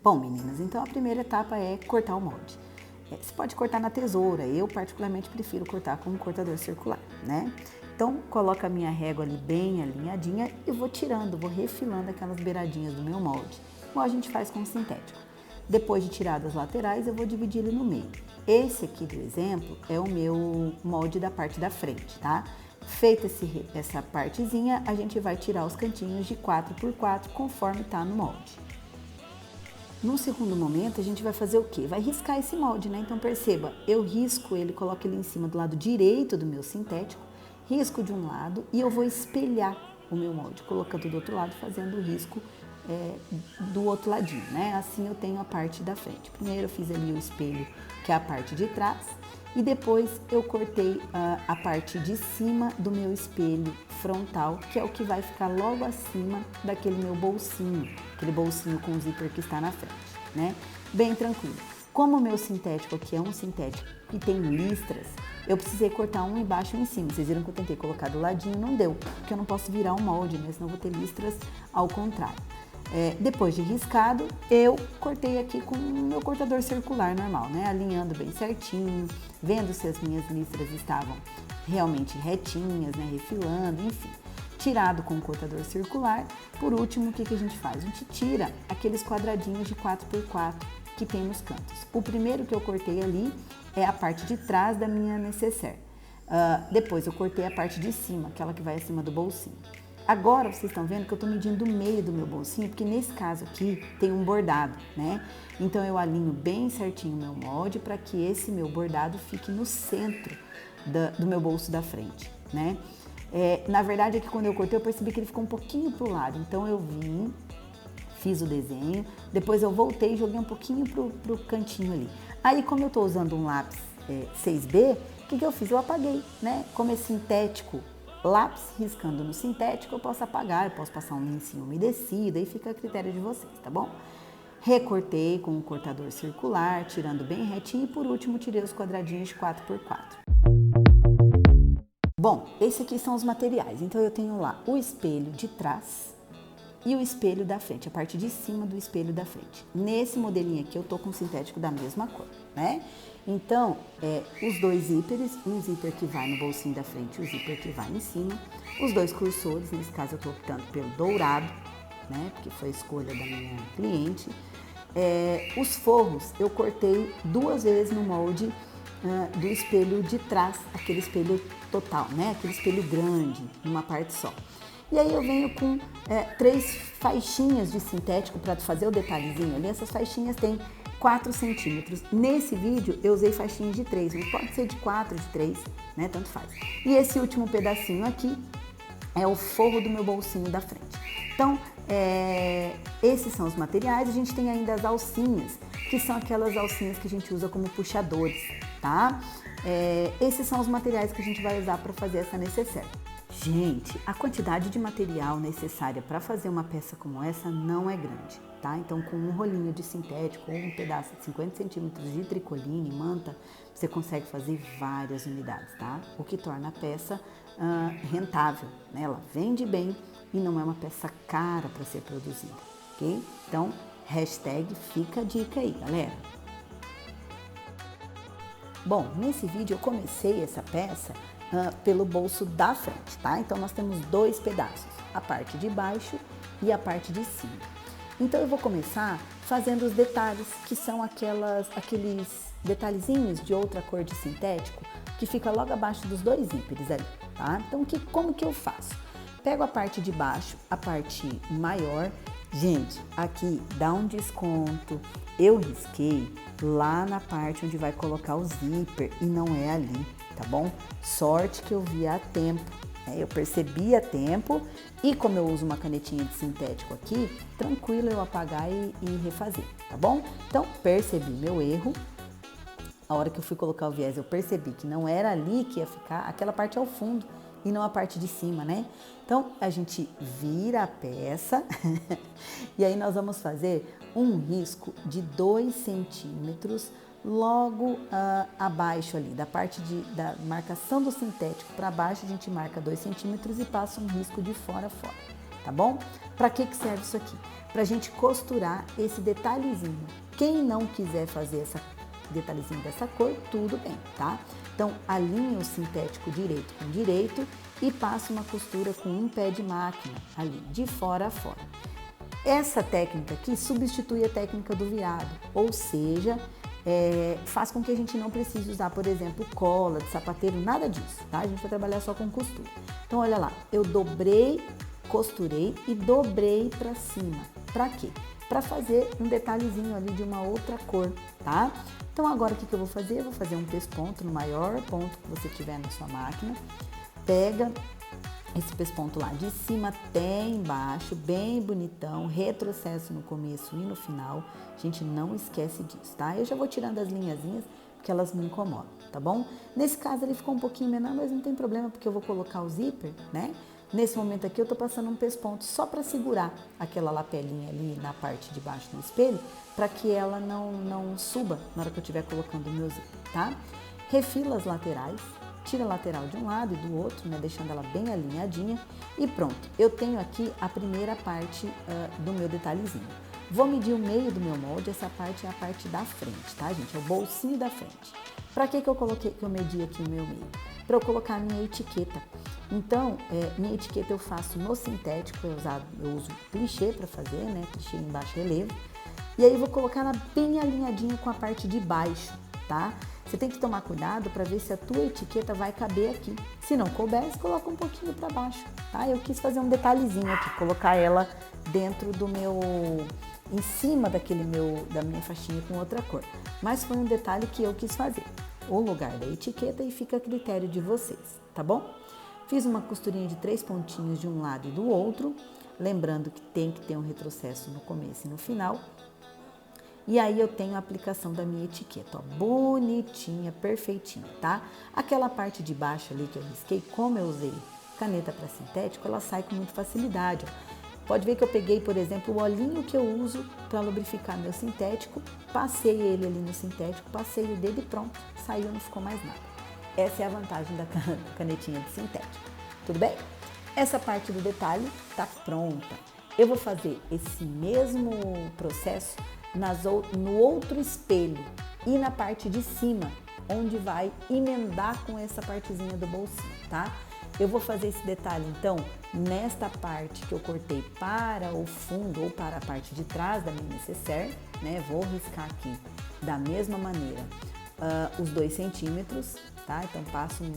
Bom, meninas, então a primeira etapa é cortar o molde. Você pode cortar na tesoura, eu particularmente prefiro cortar com um cortador circular, né? Então, coloco a minha régua ali bem alinhadinha e vou tirando, vou refilando aquelas beiradinhas do meu molde, igual a gente faz com o sintético. Depois de tirar das laterais, eu vou dividir ele no meio. Esse aqui do exemplo é o meu molde da parte da frente, tá? Feita essa partezinha, a gente vai tirar os cantinhos de 4x4 conforme tá no molde. No segundo momento, a gente vai fazer o quê? Vai riscar esse molde, né? Então perceba, eu risco ele, coloco ele em cima do lado direito do meu sintético, risco de um lado e eu vou espelhar o meu molde, colocando do outro lado, fazendo o risco do outro ladinho, né? Assim eu tenho a parte da frente. Primeiro eu fiz ali o espelho, que é a parte de trás, e depois eu cortei a parte de cima do meu espelho frontal, que é o que vai ficar logo acima daquele meu bolsinho, aquele bolsinho com zíper que está na frente, né? Bem tranquilo. Como o meu sintético aqui é um sintético que tem listras, eu precisei cortar um embaixo e um em cima. Vocês viram que eu tentei colocar do ladinho, não deu, porque eu não posso virar o molde, né? Senão eu vou ter listras ao contrário. Depois de riscado, eu cortei aqui com o meu cortador circular normal, né? Alinhando bem certinho, vendo se as minhas listras estavam realmente retinhas, né? Refilando, enfim. Tirado com o cortador circular. Por último, o que a gente faz? A gente tira aqueles quadradinhos de 4x4 que tem nos cantos. O primeiro que eu cortei ali é a parte de trás da minha nécessaire. Depois eu cortei a parte de cima, aquela que vai acima do bolsinho. Agora vocês estão vendo que eu estou medindo o meio do meu bolsinho, porque nesse caso aqui tem um bordado, né? Então eu alinho bem certinho o meu molde para que esse meu bordado fique no centro do meu bolso da frente, né? Na verdade é que quando eu cortei eu percebi que ele ficou um pouquinho pro lado, então eu vim, fiz o desenho, depois eu voltei e joguei um pouquinho pro cantinho ali. Aí como eu estou usando um lápis 6B, o que eu fiz? Eu apaguei, né? Como é sintético, lápis riscando no sintético, eu posso apagar, eu posso passar um lencinho umedecido, aí fica a critério de vocês, tá bom? Recortei com um cortador circular, tirando bem retinho e por último tirei os quadradinhos de 4x4. Bom, esses aqui são os materiais, então eu tenho lá o espelho de trás e o espelho da frente, a parte de cima do espelho da frente. Nesse modelinho aqui eu tô com sintético da mesma cor, né? Então, os dois zíperes, um zíper que vai no bolsinho da frente e o zíper que vai em cima, os dois cursores, nesse caso eu tô optando pelo dourado, né? Porque foi a escolha da minha cliente. Os forros eu cortei 2 vezes no molde do espelho de trás, aquele espelho total, né? Aquele espelho grande, numa parte só. E aí eu venho com 3 faixinhas de sintético para fazer o detalhezinho ali. Essas faixinhas têm 4 centímetros. Nesse vídeo eu usei faixinhas de 3, mas pode ser de 4, de 3, né? Tanto faz. E esse último pedacinho aqui é o forro do meu bolsinho da frente. Então, esses são os materiais. A gente tem ainda as alcinhas, que são aquelas alcinhas que a gente usa como puxadores, tá? Esses são os materiais que a gente vai usar para fazer essa nécessaire. Gente, a quantidade de material necessária para fazer uma peça como essa não é grande, tá? Então, com um rolinho de sintético ou um pedaço de 50 centímetros de tricoline, manta, você consegue fazer várias unidades, tá? O que torna a peça rentável, né? Ela vende bem e não é uma peça cara para ser produzida, ok? Então, hashtag fica a dica aí, galera. Bom, nesse vídeo eu comecei essa peça pelo bolso da frente, tá? Então nós temos 2 pedaços, a parte de baixo e a parte de cima. Então eu vou começar fazendo os detalhes, que são aqueles detalhezinhos de outra cor de sintético, que fica logo abaixo dos 2 zíperes ali, tá? Então como que eu faço? Pego a parte de baixo, a parte maior. Gente, aqui dá um desconto. Eu risquei lá na parte onde vai colocar o zíper e não é ali, tá bom? Sorte que eu vi a tempo, né? Eu percebi a tempo e como eu uso uma canetinha de sintético aqui, tranquilo eu apagar e refazer, tá bom? Então, percebi meu erro. A hora que eu fui colocar o viés, eu percebi que não era ali que ia ficar, aquela parte ao fundo e não a parte de cima, né? Então, a gente vira a peça e aí nós vamos fazer um risco de 2 centímetros logo abaixo ali, da parte da marcação do sintético para baixo, a gente marca 2 centímetros e passa um risco de fora a fora. tá bom? Para que serve isso aqui? Pra gente costurar esse detalhezinho. Quem não quiser fazer essa detalhezinho dessa cor, tudo bem, tá? Então, alinha o sintético direito com direito e passa uma costura com um pé de máquina ali, de fora a fora. Essa técnica aqui substitui a técnica do virado, ou seja, faz com que a gente não precise usar, por exemplo, cola de sapateiro, nada disso, tá? A gente vai trabalhar só com costura. Então, olha lá, eu dobrei, costurei e dobrei para cima. Para quê? Para fazer um detalhezinho ali de uma outra cor, tá? Então, agora o que eu vou fazer? Eu vou fazer um pesponto no maior ponto que você tiver na sua máquina. Pega esse pesponto lá de cima até embaixo, bem bonitão, retrocesso no começo e no final. A gente não esquece disso, tá? Eu já vou tirando as linhazinhas, porque elas me incomodam, tá bom? Nesse caso ele ficou um pouquinho menor, mas não tem problema, porque eu vou colocar o zíper, né? Nesse momento aqui eu tô passando um pesponto só para segurar aquela lapelinha ali na parte de baixo do espelho, para que ela não suba na hora que eu estiver colocando o meu zíper, tá? Refila as laterais, tira a lateral de um lado e do outro, né, deixando ela bem alinhadinha e pronto. Eu tenho aqui a primeira parte do meu detalhezinho. Vou medir o meio do meu molde, essa parte é a parte da frente, tá, gente? É o bolsinho da frente. Para que eu medi aqui o meu meio? Para eu colocar a minha etiqueta. Então, minha etiqueta eu faço no sintético, eu uso clichê para fazer, né, clichê em baixo relevo. E aí vou colocar ela bem alinhadinha com a parte de baixo, tá? Você tem que tomar cuidado para ver se a tua etiqueta vai caber aqui. Se não couber, você coloca um pouquinho para baixo, tá? Eu quis fazer um detalhezinho aqui, colocar ela dentro do meu, em cima da minha faixinha com outra cor. Mas foi um detalhe que eu quis fazer. O lugar da etiqueta e fica a critério de vocês, tá bom? Fiz uma costurinha de 3 pontinhos de um lado e do outro, lembrando que tem que ter um retrocesso no começo e no final. E aí eu tenho a aplicação da minha etiqueta, ó, bonitinha, perfeitinha, tá? Aquela parte de baixo ali que eu risquei, como eu usei caneta para sintético, ela sai com muita facilidade, ó. Pode ver que eu peguei, por exemplo, o olhinho que eu uso para lubrificar meu sintético, passei ele ali no sintético, passei o dedo e pronto, saiu, não ficou mais nada. Essa é a vantagem da canetinha de sintético, tudo bem? Essa parte do detalhe tá pronta. Eu vou fazer esse mesmo processo no outro espelho e na parte de cima, onde vai emendar com essa partezinha do bolsinho, tá? Eu vou fazer esse detalhe, então, nesta parte que eu cortei para o fundo ou para a parte de trás da minha necessaire, né? Vou riscar aqui da mesma maneira os 2 centímetros, tá? Então, passo um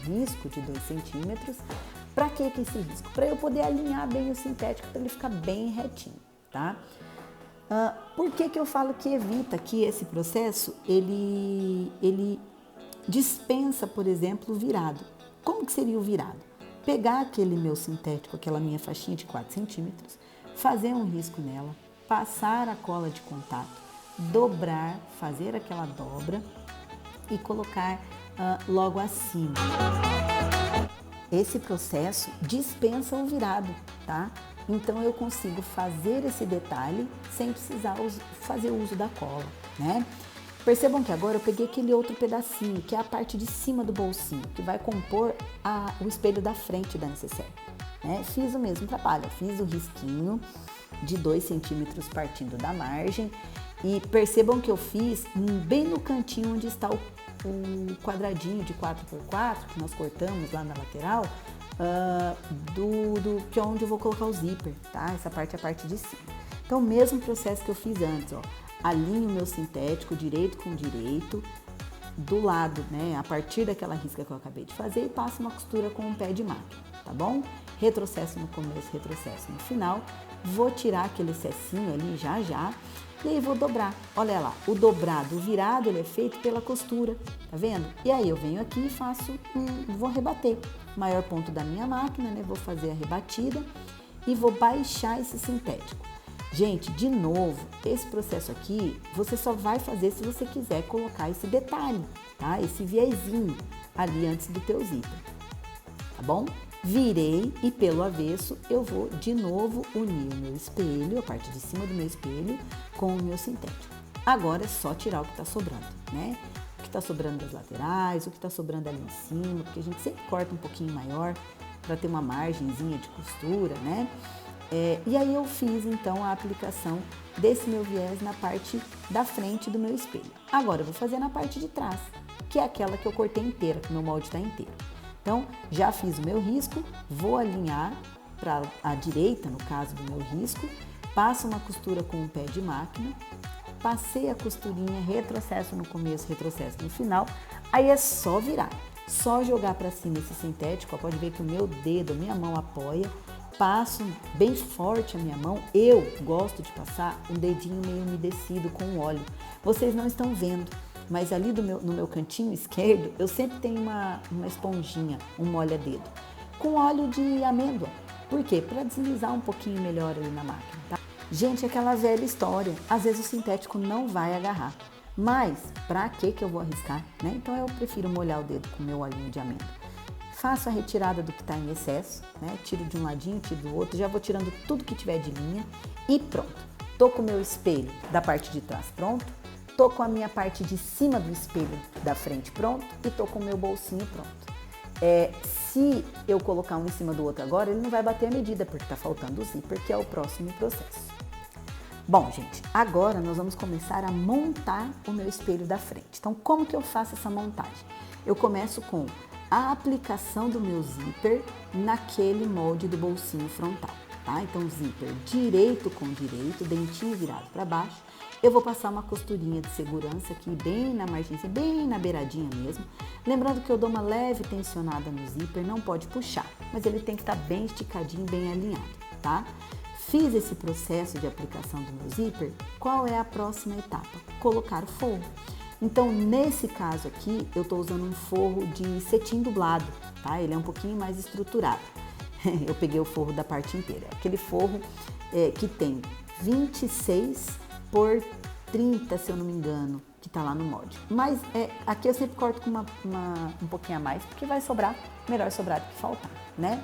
risco de 2 centímetros. Para que esse risco? Para eu poder alinhar bem o sintético, para ele ficar bem retinho, tá? Por que eu falo que evita que esse processo, ele dispensa, por exemplo, o virado? Como que seria o virado? Pegar aquele meu sintético, aquela minha faixinha de 4 centímetros, fazer um risco nela, passar a cola de contato, dobrar, fazer aquela dobra e colocar logo acima. Esse processo dispensa o virado, tá? Então eu consigo fazer esse detalhe sem precisar fazer uso da cola, né? Percebam que agora eu peguei aquele outro pedacinho, que é a parte de cima do bolsinho, que vai compor o espelho da frente da necessaire, né? Fiz o mesmo trabalho, fiz o risquinho de 2 centímetros partindo da margem e percebam que eu fiz bem no cantinho onde está o quadradinho de 4x4 que nós cortamos lá na lateral, que é onde eu vou colocar o zíper, tá? Essa parte é a parte de cima. Então, o mesmo processo que eu fiz antes, ó. Alinho o meu sintético direito com direito, do lado, né? A partir daquela risca que eu acabei de fazer e passo uma costura com um pé de máquina, tá bom? Retrocesso no começo, retrocesso no final. Vou tirar aquele excessinho ali já e aí vou dobrar. Olha lá, o dobrado, o virado, ele é feito pela costura, tá vendo? E aí eu venho aqui e faço, vou rebater. Maior ponto da minha máquina, né? Vou fazer a rebatida e vou baixar esse sintético. Gente, de novo, esse processo aqui, você só vai fazer se você quiser colocar esse detalhe, tá? Esse viezinho ali antes do teu zíper, tá bom? Virei e pelo avesso eu vou de novo unir o meu espelho, a parte de cima do meu espelho, com o meu sintético. Agora é só tirar o que tá sobrando, né? O que tá sobrando das laterais, o que tá sobrando ali em cima, porque a gente sempre corta um pouquinho maior para ter uma margenzinha de costura, né? E aí eu fiz então a aplicação desse meu viés na parte da frente do meu espelho. Agora eu vou fazer na parte de trás, que é aquela que eu cortei inteira, que o meu molde está inteiro. Então já fiz o meu risco, vou alinhar para a direita, no caso do meu risco, passo uma costura com o pé de máquina, passei a costurinha, retrocesso no começo, retrocesso no final, aí é só virar, só jogar para cima esse sintético, ó, pode ver que o meu dedo, a minha mão apoia, passo bem forte a minha mão, eu gosto de passar um dedinho meio umedecido com óleo, vocês não estão vendo, mas ali no meu cantinho esquerdo, eu sempre tenho uma esponjinha, um molha-dedo, com óleo de amêndoa. Por quê? Para deslizar um pouquinho melhor ali na máquina, tá? Gente, aquela velha história, às vezes o sintético não vai agarrar, mas pra que eu vou arriscar, né? Então eu prefiro molhar o dedo com o meu olhinho de amêndoa. Faço a retirada do que está em excesso, né? Tiro de um ladinho, tiro do outro, já vou tirando tudo que tiver de linha e pronto. Tô com o meu espelho da parte de trás pronto, tô com a minha parte de cima do espelho da frente pronto e tô com o meu bolsinho pronto. Se eu colocar um em cima do outro agora, ele não vai bater a medida, porque tá faltando o zíper, que é o próximo processo. Bom, gente, agora nós vamos começar a montar o meu espelho da frente. Então, como que eu faço essa montagem? Eu começo com a aplicação do meu zíper naquele molde do bolsinho frontal, tá? Então, zíper direito com direito, dentinho virado para baixo. Eu vou passar uma costurinha de segurança aqui bem na margenzinha, bem na beiradinha mesmo. Lembrando que eu dou uma leve tensionada no zíper, não pode puxar, mas ele tem que estar bem esticadinho, bem alinhado, tá? Fiz esse processo de aplicação do meu zíper, qual é a próxima etapa? Colocar o forro. Então, nesse caso aqui, eu tô usando um forro de cetim dublado, tá? Ele é um pouquinho mais estruturado. Eu peguei o forro da parte inteira, aquele forro que tem 26 por 30, se eu não me engano, que tá lá no molde. Mas aqui eu sempre corto com um pouquinho a mais, porque vai sobrar, melhor sobrar do que faltar, né?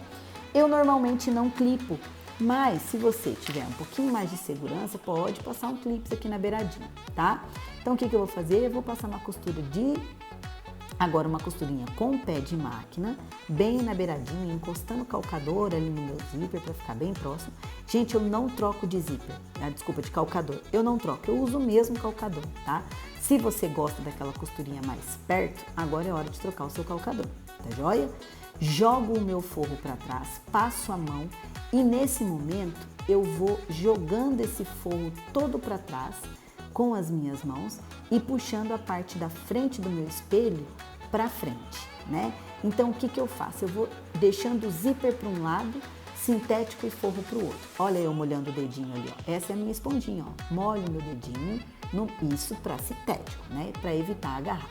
Eu normalmente não clipo, mas se você tiver um pouquinho mais de segurança, pode passar um clips aqui na beiradinha, tá? Então o que eu vou fazer? Eu vou passar uma costura agora uma costurinha com o pé de máquina, bem na beiradinha, encostando o calcador ali no meu zíper para ficar bem próximo. Gente, eu não troco de zíper, desculpa, de calcador. Eu não troco, eu uso o mesmo calcador, tá? Se você gosta daquela costurinha mais perto, agora é hora de trocar o seu calcador, tá joia? Jogo o meu forro para trás, passo a mão e nesse momento eu vou jogando esse forro todo para trás com as minhas mãos e puxando a parte da frente do meu espelho para frente, né? Então, o que eu faço? Eu vou deixando o zíper para um lado, sintético e forro para o outro. Olha eu molhando o dedinho ali, ó. Essa é a minha esponjinha, ó. Molho meu dedinho, isso para sintético, né? Para evitar agarrar.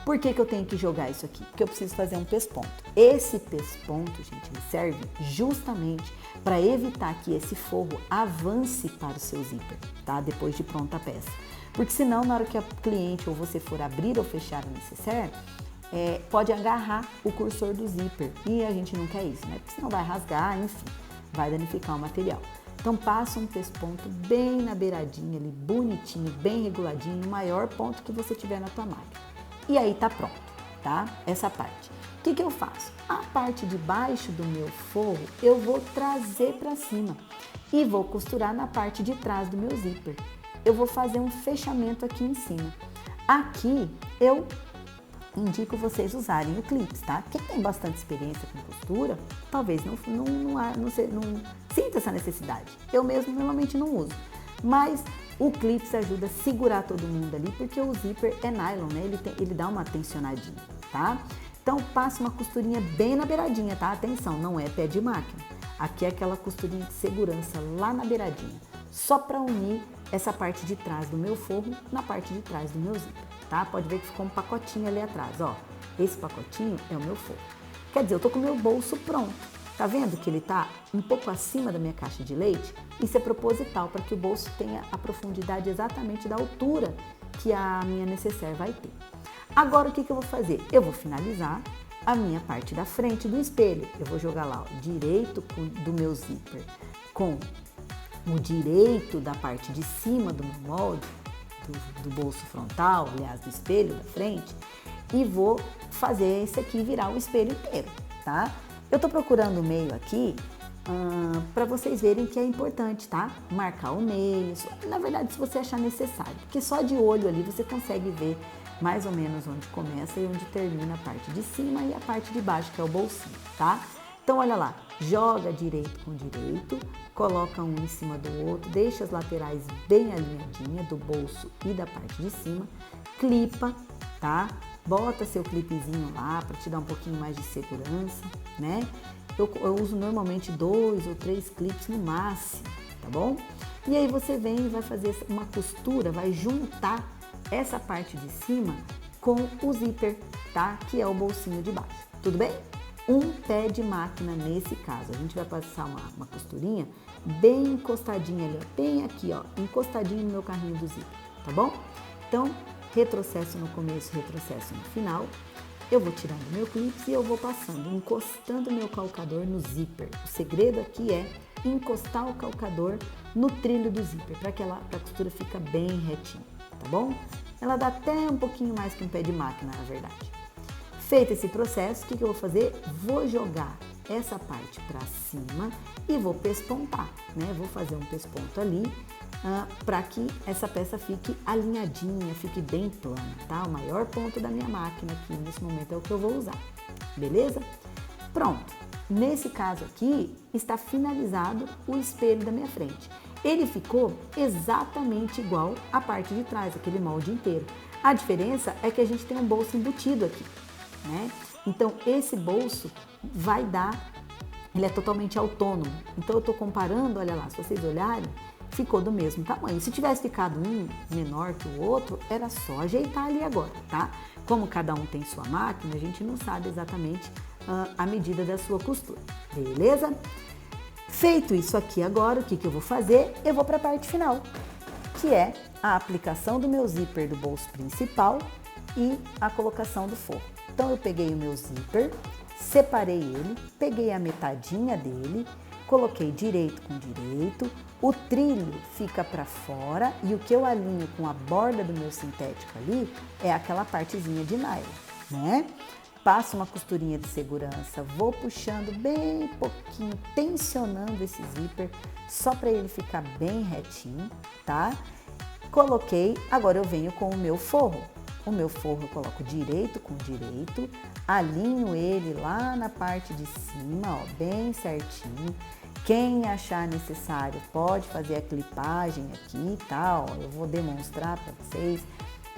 Por que eu tenho que jogar isso aqui? Porque eu preciso fazer um pesponto. Esse pesponto, gente, ele serve justamente para evitar que esse forro avance para o seu zíper, tá? Depois de pronta a peça. Porque senão, na hora que a cliente ou você for abrir ou fechar o necessaire, pode agarrar o cursor do zíper. E a gente não quer isso, né? Porque senão vai rasgar, enfim, vai danificar o material. Então, passa um pesponto bem na beiradinha ali, bonitinho, bem reguladinho, o maior ponto que você tiver na tua máquina. E aí tá pronto, tá? Essa parte. O que eu faço? A parte de baixo do meu forro eu vou trazer para cima e vou costurar na parte de trás do meu zíper. Eu vou fazer um fechamento aqui em cima. Aqui eu indico vocês usarem o clips, tá? Quem tem bastante experiência com costura, talvez não sinta essa necessidade. Eu mesmo normalmente não uso, mas o clips ajuda a segurar todo mundo ali, porque o zíper é nylon, né? Ele dá uma tensionadinha, tá? Então, passa uma costurinha bem na beiradinha, tá? Atenção, não é pé de máquina. Aqui é aquela costurinha de segurança lá na beiradinha, só para unir essa parte de trás do meu forro na parte de trás do meu zíper, tá? Pode ver que ficou um pacotinho ali atrás, ó. Esse pacotinho é o meu forro. Quer dizer, eu tô com o meu bolso pronto. Tá vendo que ele tá um pouco acima da minha caixa de leite? Isso é proposital, para que o bolso tenha a profundidade exatamente da altura que a minha necessaire vai ter. Agora, o que eu vou fazer? Eu vou finalizar a minha parte da frente do espelho. Eu vou jogar lá o direito do meu zíper com o direito da parte de cima do meu molde, do bolso frontal, aliás, do espelho da frente, e vou fazer esse aqui virar o espelho inteiro, tá? Eu tô procurando o meio aqui para vocês verem que é importante, tá? Marcar o meio, na verdade, se você achar necessário, porque só de olho ali você consegue ver mais ou menos onde começa e onde termina a parte de cima e a parte de baixo, que é o bolsinho, tá? Então, olha lá, joga direito com direito, coloca um em cima do outro, deixa as laterais bem alinhadinhas do bolso e da parte de cima, clipa, tá? Bota seu clipezinho lá para te dar um pouquinho mais de segurança, né? Eu uso normalmente 2 ou 3 clipes no máximo, tá bom? E aí você vem e vai fazer uma costura, vai juntar essa parte de cima com o zíper, tá? Que é o bolsinho de baixo, tudo bem? Um pé de máquina nesse caso. A gente vai passar uma costurinha bem encostadinha ali, ó, bem aqui, ó, encostadinho no meu carrinho do zíper, tá bom? Então, retrocesso no começo, retrocesso no final. Eu vou tirando meu clipe e eu vou passando, encostando meu calcador no zíper. O segredo aqui é encostar o calcador no trilho do zíper, para que a costura fica bem retinha, tá bom? Ela dá até um pouquinho mais que um pé de máquina, na verdade. Feito esse processo, o que eu vou fazer? Vou jogar essa parte para cima e vou pespontar, né? Vou fazer um pesponto ali para que essa peça fique alinhadinha, fique bem plana, tá? O maior ponto da minha máquina aqui nesse momento é o que eu vou usar, beleza? Pronto, nesse caso aqui está finalizado o espelho da minha frente. Ele ficou exatamente igual à parte de trás, aquele molde inteiro. A diferença é que a gente tem um bolso embutido aqui, né? Então esse bolso vai dar, ele é totalmente autônomo. Então eu tô comparando, olha lá, se vocês olharem, ficou do mesmo tamanho. Se tivesse ficado um menor que o outro, era só ajeitar ali agora, tá? Como cada um tem sua máquina, a gente não sabe exatamente a medida da sua costura, beleza? Feito isso aqui agora, o que eu vou fazer? Eu vou para a parte final, que é a aplicação do meu zíper do bolso principal e a colocação do forro. Então eu peguei o meu zíper, separei ele, peguei a metadinha dele, coloquei direito com direito, o trilho fica para fora e o que eu alinho com a borda do meu sintético ali é aquela partezinha de nylon, né? Passo uma costurinha de segurança, vou puxando bem pouquinho, tensionando esse zíper, só para ele ficar bem retinho, tá? Coloquei, agora eu venho com o meu forro. O meu forro eu coloco direito com direito, alinho ele lá na parte de cima, ó, bem certinho. Quem achar necessário pode fazer a clipagem aqui, tá? Ó, eu vou demonstrar para vocês.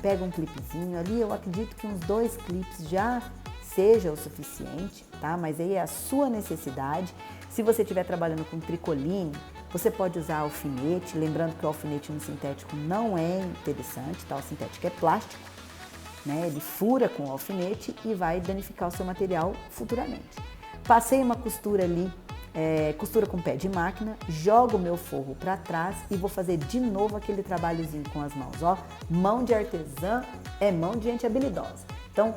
Pega um clipezinho ali, eu acredito que uns 2 clipes já seja o suficiente, tá? Mas aí é a sua necessidade. Se você estiver trabalhando com tricoline, você pode usar alfinete, lembrando que o alfinete no sintético não é interessante, tá? O sintético é plástico, né? Ele fura com o alfinete e vai danificar o seu material futuramente. Passei uma costura ali, costura com pé de máquina, jogo o meu forro para trás e vou fazer de novo aquele trabalhozinho com as mãos, ó. Mão de artesã é mão de gente habilidosa. Então,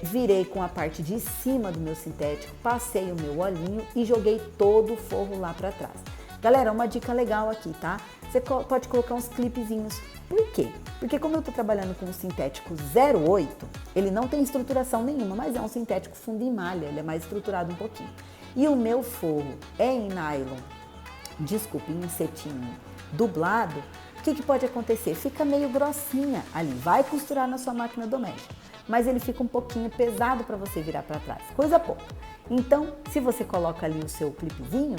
virei com a parte de cima do meu sintético, passei o meu olhinho e joguei todo o forro lá para trás. Galera, uma dica legal aqui, tá? Você pode colocar uns clipezinhos. Por quê? Porque como eu tô trabalhando com um sintético 08, ele não tem estruturação nenhuma, mas é um sintético fundo em malha, ele é mais estruturado um pouquinho. E o meu forro é em nylon, desculpe, em cetim dublado, o que pode acontecer? Fica meio grossinha ali, vai costurar na sua máquina doméstica, mas ele fica um pouquinho pesado para você virar para trás, coisa pouca. Então, se você coloca ali o seu clipezinho,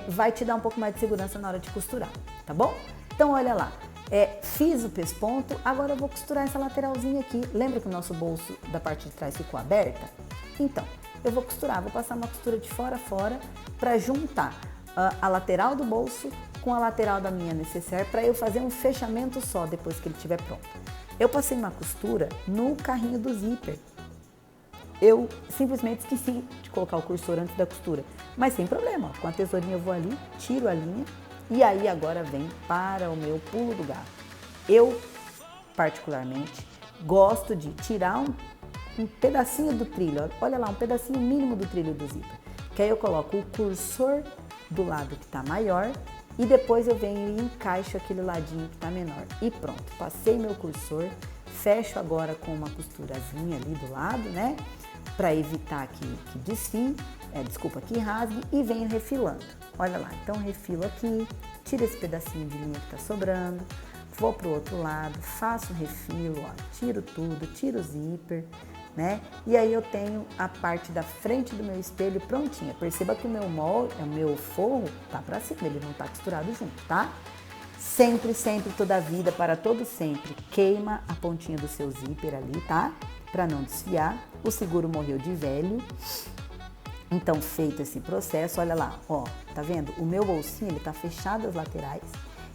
vai te dar um pouco mais de segurança na hora de costurar, tá bom? Então, olha lá, fiz o pesponto, agora eu vou costurar essa lateralzinha aqui. Lembra que o nosso bolso da parte de trás ficou aberta? Então, eu vou costurar, vou passar uma costura de fora a fora para juntar a lateral do bolso com a lateral da minha necessaire para eu fazer um fechamento só depois que ele estiver pronto. Eu passei uma costura no carrinho do zíper. Eu simplesmente esqueci de colocar o cursor antes da costura, mas sem problema, ó, com a tesourinha eu vou ali, tiro a linha e aí agora vem para o meu pulo do gato. Eu, particularmente, gosto de tirar um pedacinho do trilho, olha lá, um pedacinho mínimo do trilho do zíper, que aí eu coloco o cursor do lado que está maior e depois eu venho e encaixo aquele ladinho que está menor. E pronto, passei meu cursor, fecho agora com uma costurazinha ali do lado, né? para evitar que desfie, que rasgue, e venho refilando. Olha lá, então refilo aqui, tiro esse pedacinho de linha que está sobrando, vou para o outro lado, faço um refilo, ó, tiro tudo, tiro o zíper, né? E aí eu tenho a parte da frente do meu espelho prontinha. Perceba que o meu forro tá para cima, ele não tá costurado junto, tá? Sempre, sempre, toda a vida, para todo sempre, queima a pontinha do seu zíper ali, tá? Para não desfiar. O seguro morreu de velho. Então, feito esse processo, olha lá, ó, tá vendo? O meu bolsinho, ele tá fechado as laterais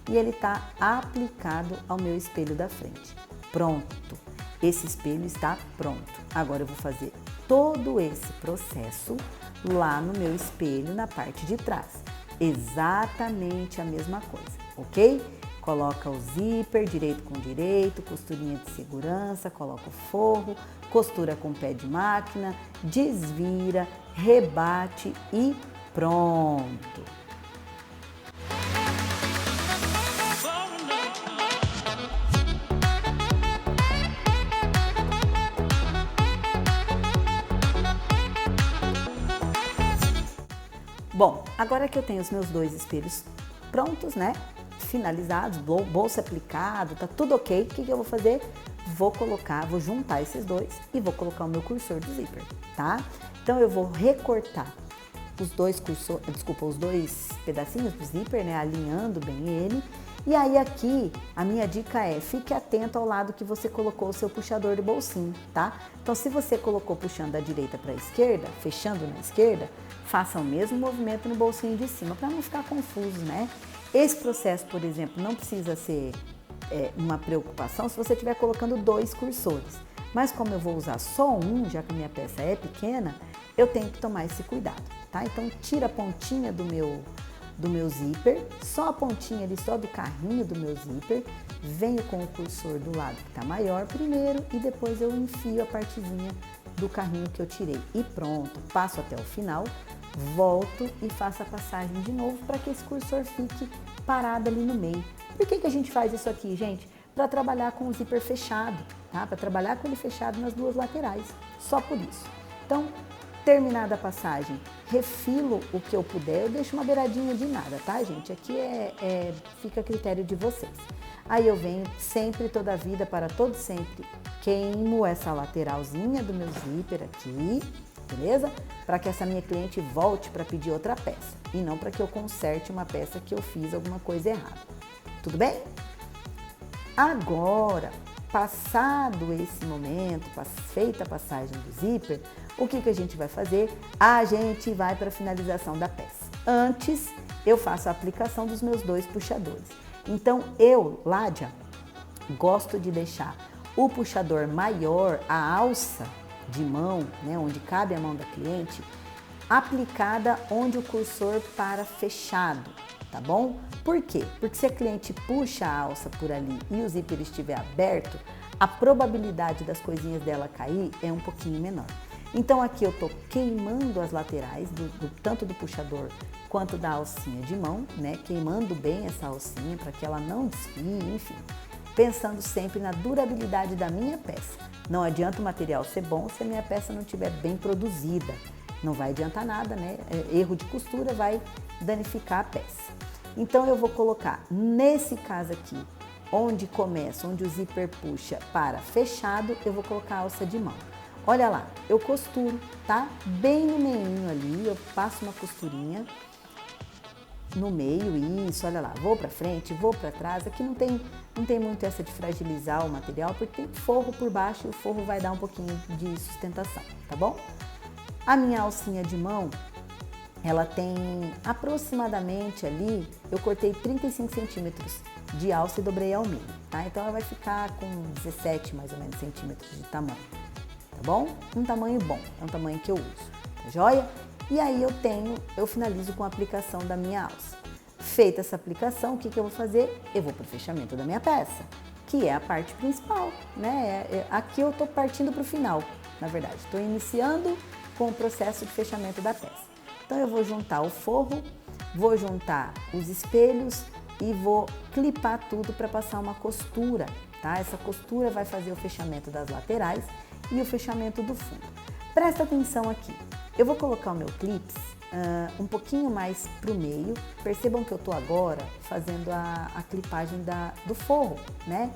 e ele tá aplicado ao meu espelho da frente. Pronto. Esse espelho está pronto. Agora eu vou fazer todo esse processo lá no meu espelho, na parte de trás. Exatamente a mesma coisa, ok? Coloca o zíper direito com direito, costurinha de segurança, coloca o forro, costura com pé de máquina, desvira, rebate e pronto! Bom, agora que eu tenho os meus dois espelhos prontos, né? Finalizados, bolso aplicado, tá tudo ok. O que eu vou fazer? Vou juntar esses dois e vou colocar o meu cursor do zíper, tá? Então eu vou recortar os dois pedacinhos do zíper, né? Alinhando bem ele. E aí aqui a minha dica é, fique atento ao lado que você colocou o seu puxador do bolsinho, tá? Então se você colocou puxando da direita para a esquerda, fechando na esquerda, faça o mesmo movimento no bolsinho de cima para não ficar confuso, né? Esse processo, por exemplo, não precisa ser uma preocupação se você estiver colocando dois cursores. Mas como eu vou usar só um, já que a minha peça é pequena, eu tenho que tomar esse cuidado, tá? Então tira a pontinha do meu zíper, só a pontinha ali, só do carrinho do meu zíper, venho com o cursor do lado que está maior primeiro e depois eu enfio a partezinha do carrinho que eu tirei e pronto, passo até o final, volto e faço a passagem de novo para que esse cursor fique parado ali no meio. Por que a gente faz isso aqui, gente? Para trabalhar com o zíper fechado, tá? Para trabalhar com ele fechado nas duas laterais, só por isso. Então, terminada a passagem, refilo o que eu puder, eu deixo uma beiradinha de nada, tá, gente? Aqui fica a critério de vocês. Aí eu venho sempre, toda a vida, para todo sempre, queimo essa lateralzinha do meu zíper aqui, beleza? Para que essa minha cliente volte para pedir outra peça e não para que eu conserte uma peça que eu fiz alguma coisa errada. Tudo bem? Agora, passado esse momento, feita a passagem do zíper, o que a gente vai fazer? A gente vai para a finalização da peça. Antes, eu faço a aplicação dos meus dois puxadores. Então, eu, Ládia, gosto de deixar o puxador maior, a alça de mão, né, onde cabe a mão da cliente, aplicada onde o cursor para fechado, tá bom? Por quê? Porque se a cliente puxa a alça por ali e o zíper estiver aberto, a probabilidade das coisinhas dela cair é um pouquinho menor. Então aqui eu tô queimando as laterais, tanto do puxador quanto da alcinha de mão, né? Queimando bem essa alcinha para que ela não desfie, enfim. Pensando sempre na durabilidade da minha peça. Não adianta o material ser bom se a minha peça não estiver bem produzida. Não vai adiantar nada, né? Erro de costura vai danificar a peça. Então eu vou colocar, nesse caso aqui, onde começa, onde o zíper puxa para fechado, eu vou colocar a alça de mão. Olha lá, eu costuro, tá? Bem no meinho ali, eu passo uma costurinha no meio, isso, olha lá, vou pra frente, vou pra trás. Aqui não tem muito essa de fragilizar o material, porque tem forro por baixo e o forro vai dar um pouquinho de sustentação, tá bom? A minha alcinha de mão, ela tem aproximadamente ali, eu cortei 35 centímetros de alça e dobrei ao meio, tá? Então ela vai ficar com 17 mais ou menos centímetros de tamanho, tá bom? Um tamanho bom, é um tamanho que eu uso, tá joia? E aí eu finalizo com a aplicação da minha alça. Feita essa aplicação, o que eu vou fazer? Eu vou para o fechamento da minha peça, que é a parte principal, né? Aqui eu tô partindo para o final, na verdade, estou iniciando com o processo de fechamento da peça. Então eu vou juntar o forro, vou juntar os espelhos e vou clipar tudo para passar uma costura, tá? Essa costura vai fazer o fechamento das laterais e o fechamento do fundo. Presta atenção aqui. Eu vou colocar o meu clips um pouquinho mais para o meio. Percebam que eu estou agora fazendo a clipagem do forro, né?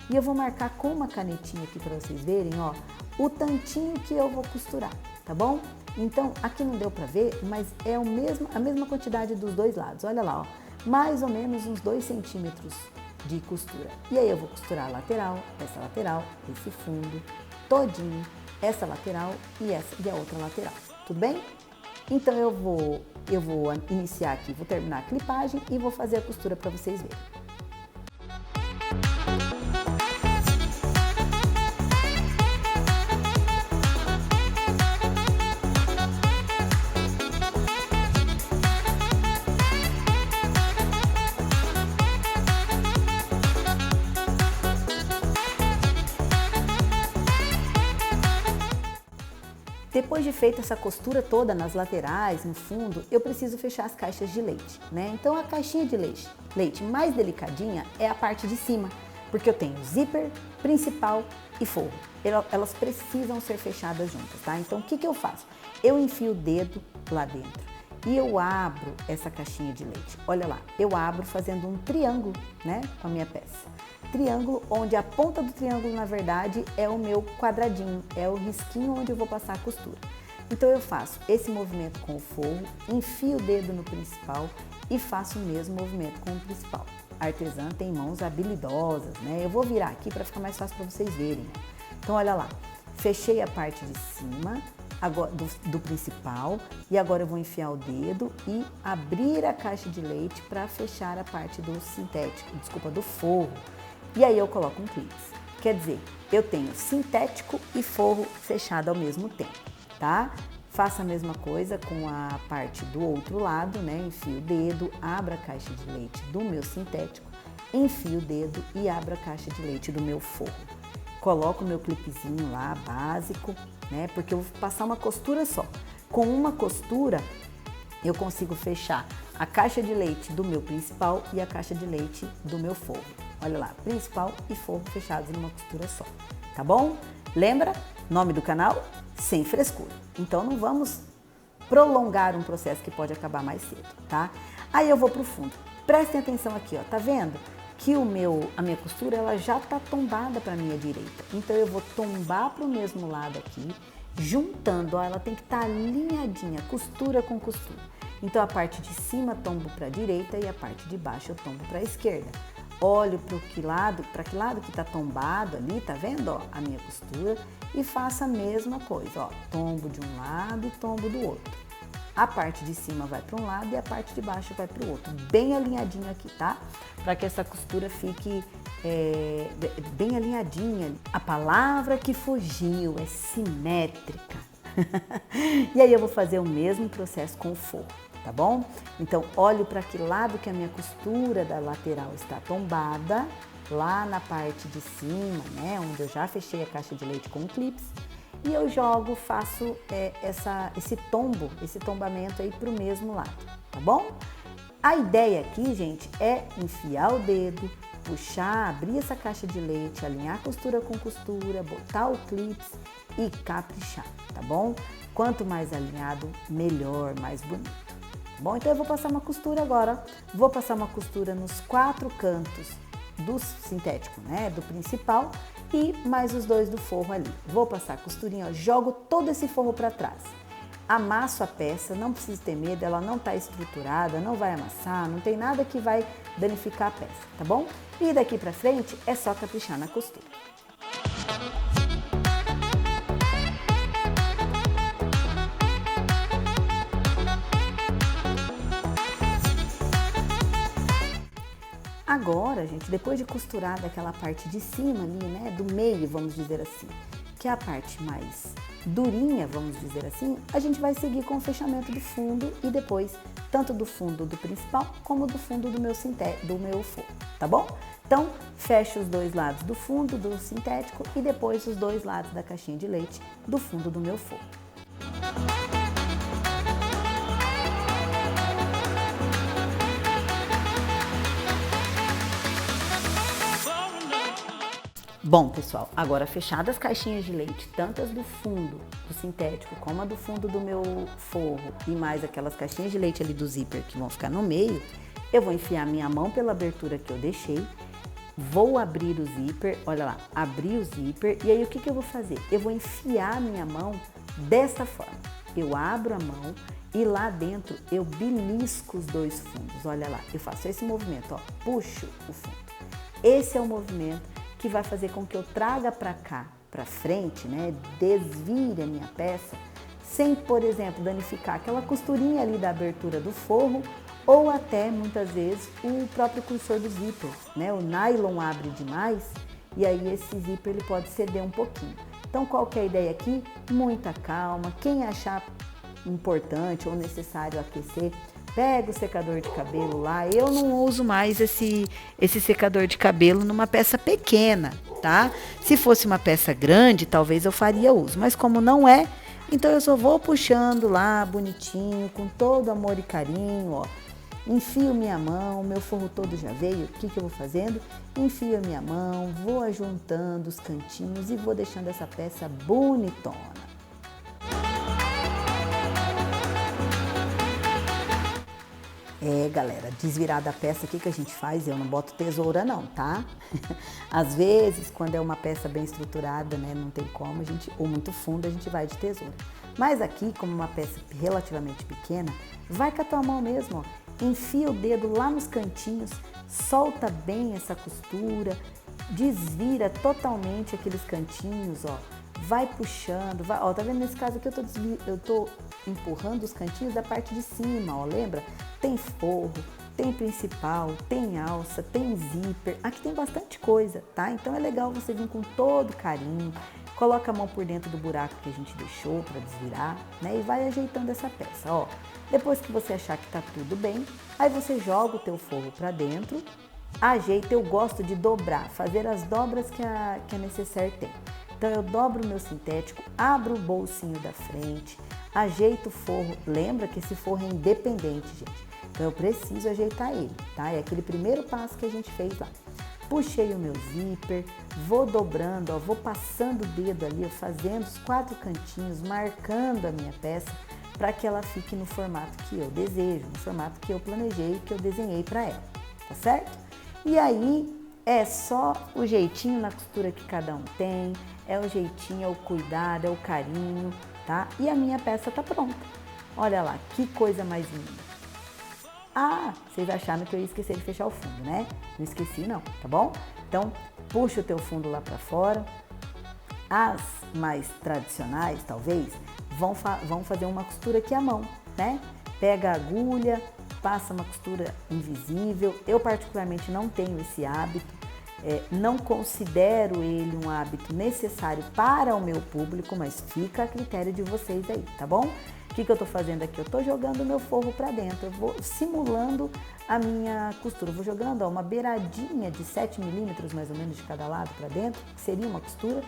E eu vou marcar com uma canetinha aqui para vocês verem, ó, o tantinho que eu vou costurar, tá bom? Então, aqui não deu para ver, mas é a mesma quantidade dos dois lados. Olha lá, ó, mais ou menos uns 2 centímetros de costura. E aí eu vou costurar a lateral, esse fundo todinho, essa lateral e a outra lateral. Tudo bem? Então eu vou iniciar aqui, vou terminar a clipagem e vou fazer a costura para vocês verem. Depois de feita essa costura toda nas laterais, no fundo, eu preciso fechar as caixas de leite, né? Então a caixinha de leite mais delicadinha é a parte de cima, porque eu tenho zíper, principal e forro. Elas precisam ser fechadas juntas, tá? Então o que eu faço? Eu enfio o dedo lá dentro e eu abro essa caixinha de leite. Olha lá, eu abro fazendo um triângulo, né, com a minha peça. Triângulo, onde a ponta do triângulo, na verdade, é o meu quadradinho, é o risquinho onde eu vou passar a costura. Então eu faço esse movimento com o forro, enfio o dedo no principal e faço o mesmo movimento com o principal. A artesã tem mãos habilidosas, né? Eu vou virar aqui para ficar mais fácil para vocês verem. Então olha lá, fechei a parte de cima agora, do principal e agora eu vou enfiar o dedo e abrir a caixa de leite para fechar a parte do sintético, do forro. E aí eu coloco um clips. Quer dizer, eu tenho sintético e forro fechado ao mesmo tempo, tá? Faça a mesma coisa com a parte do outro lado, né? Enfio o dedo, abro a caixa de leite do meu sintético, enfio o dedo e abro a caixa de leite do meu forro. Coloco o meu clipezinho lá, básico, né? Porque eu vou passar uma costura só. Com uma costura, eu consigo fechar a caixa de leite do meu principal e a caixa de leite do meu forro. Olha lá, principal e forro fechados numa costura só, tá bom? Lembra? Nome do canal? Sem frescura. Então não vamos prolongar um processo que pode acabar mais cedo, tá? Aí eu vou pro fundo. Prestem atenção aqui, ó, tá vendo? Que a minha costura ela já tá tombada para minha direita. Então eu vou tombar pro mesmo lado aqui, juntando, ó, ela tem que estar alinhadinha, costura com costura. Então a parte de cima tombo para a direita e a parte de baixo eu tombo para a esquerda. Olho para que lado que está tombado ali, tá vendo, ó, a minha costura e faço a mesma coisa, ó, tombo de um lado e tombo do outro. A parte de cima vai para um lado e a parte de baixo vai para o outro, bem alinhadinho aqui, tá? Para que essa costura fique bem alinhadinha. A palavra que fugiu é simétrica. E aí eu vou fazer o mesmo processo com o forro. Tá bom? Então, olho para que lado que a minha costura da lateral está tombada, lá na parte de cima, né? Onde eu já fechei a caixa de leite com clips. E eu faço esse tombamento aí para o mesmo lado, tá bom? A ideia aqui, gente, é enfiar o dedo, puxar, abrir essa caixa de leite, alinhar costura com costura, botar o clips e caprichar, tá bom? Quanto mais alinhado, melhor, mais bonito. Bom, então eu vou passar uma costura agora, vou passar uma costura nos 4 cantos do sintético, né, do principal e mais os 2 do forro ali. Vou passar a costurinha, ó, jogo todo esse forro para trás. Amasso a peça, não precisa ter medo, ela não está estruturada, não vai amassar, não tem nada que vai danificar a peça, tá bom? E daqui para frente é só caprichar na costura. Agora, gente, depois de costurar daquela parte de cima ali, né, do meio, vamos dizer assim, que é a parte mais durinha, vamos dizer assim, a gente vai seguir com o fechamento do fundo e depois tanto do fundo do principal como do fundo do meu forro, tá bom? Então, fecho os 2 lados do fundo do sintético e depois os 2 lados da caixinha de leite do fundo do meu forro. Bom, pessoal, agora fechadas as caixinhas de leite, tanto as do fundo do sintético como a do fundo do meu forro e mais aquelas caixinhas de leite ali do zíper que vão ficar no meio, eu vou enfiar minha mão pela abertura que eu deixei, vou abrir o zíper, olha lá, abri o zíper e aí o que eu vou fazer? Eu vou enfiar minha mão desta forma, eu abro a mão e lá dentro eu belisco os dois fundos, olha lá, eu faço esse movimento, ó, puxo o fundo. Esse é o movimento que vai fazer com que eu traga para cá, para frente, né, desvire a minha peça, sem, por exemplo, danificar aquela costurinha ali da abertura do forro ou até, muitas vezes, o próprio cursor do zíper, né, o nylon abre demais e aí esse zíper ele pode ceder um pouquinho. Então, qual que é a ideia aqui? Muita calma, quem achar importante ou necessário aquecer, pega o secador de cabelo lá. Eu não uso mais esse secador de cabelo numa peça pequena, tá? Se fosse uma peça grande, talvez eu faria uso, mas como não é, então eu só vou puxando lá bonitinho, com todo amor e carinho, ó. Enfio minha mão, meu forro todo já veio, o que eu vou fazendo? Enfio a minha mão, vou ajuntando os cantinhos e vou deixando essa peça bonitona. Galera, desvirar da peça, o que a gente faz? Eu não boto tesoura não, tá? Às vezes, quando é uma peça bem estruturada, né, não tem como, ou muito funda, a gente vai de tesoura. Mas aqui, como uma peça relativamente pequena, vai com a tua mão mesmo, ó. Enfia o dedo lá nos cantinhos, solta bem essa costura, desvira totalmente aqueles cantinhos, ó. Vai puxando, vai, ó, tá vendo nesse caso aqui eu tô empurrando os cantinhos da parte de cima, ó, lembra? Tem forro, tem principal, tem alça, tem zíper, aqui tem bastante coisa, tá? Então é legal você vir com todo carinho, coloca a mão por dentro do buraco que a gente deixou para desvirar, né? E vai ajeitando essa peça, ó. Depois que você achar que tá tudo bem, aí você joga o teu forro para dentro, ajeita, eu gosto de dobrar, fazer as dobras que a necessaire tem. Então eu dobro o meu sintético, abro o bolsinho da frente, ajeito o forro, lembra que esse forro é independente, gente. Então eu preciso ajeitar ele, tá? É aquele primeiro passo que a gente fez lá. Puxei o meu zíper, vou dobrando, ó, vou passando o dedo ali, ó, fazendo os 4 cantinhos, marcando a minha peça para que ela fique no formato que eu desejo, no formato que eu planejei, que eu desenhei para ela, tá certo? E aí é só o jeitinho na costura que cada um tem, é o jeitinho, é o cuidado, é o carinho, tá? E a minha peça tá pronta. Olha lá, que coisa mais linda. Ah, vocês acharam que eu ia esquecer de fechar o fundo, né? Não esqueci não, tá bom? Então, puxa o teu fundo lá pra fora. As mais tradicionais, talvez, vão fazer uma costura aqui à mão, né? Pega a agulha, passa uma costura invisível. Eu particularmente não tenho esse hábito. Não considero ele um hábito necessário para o meu público, mas fica a critério de vocês aí, tá bom? O que eu tô fazendo aqui? Eu tô jogando o meu forro para dentro, eu vou simulando a minha costura, eu vou jogando ó, uma beiradinha de 7 milímetros mais ou menos de cada lado para dentro, que seria uma costura.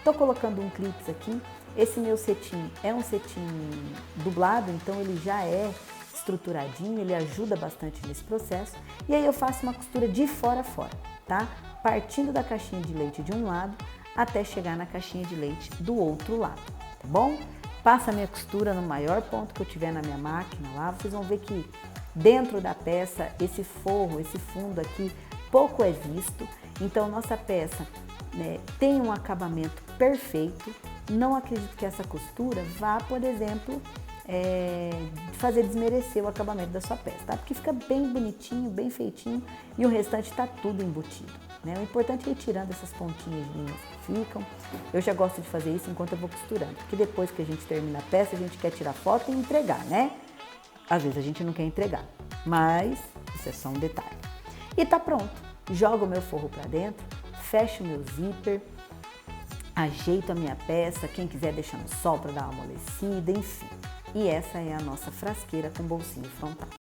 Tô colocando um clips aqui, esse meu cetim é um cetim dublado, então ele já é estruturadinho, ele ajuda bastante nesse processo. E aí eu faço uma costura de fora a fora, tá? Partindo da caixinha de leite de um lado até chegar na caixinha de leite do outro lado, tá bom? Passa a minha costura no maior ponto que eu tiver na minha máquina lá, vocês vão ver que dentro da peça esse forro, esse fundo aqui, pouco é visto, então nossa peça, né, tem um acabamento perfeito. Não acredito que essa costura vá, por exemplo, fazer desmerecer o acabamento da sua peça, tá? Porque fica bem bonitinho, bem feitinho e o restante está tudo embutido, né? O importante é ir tirando essas pontinhas de linhas que ficam. Eu já gosto de fazer isso enquanto eu vou costurando, porque depois que a gente termina a peça, a gente quer tirar foto e entregar, né? Às vezes a gente não quer entregar, mas isso é só um detalhe. E tá pronto. Jogo o meu forro para dentro, fecho o meu zíper, ajeito a minha peça, quem quiser deixar no sol para dar uma amolecida, enfim. E essa é a nossa frasqueira com bolsinho frontal.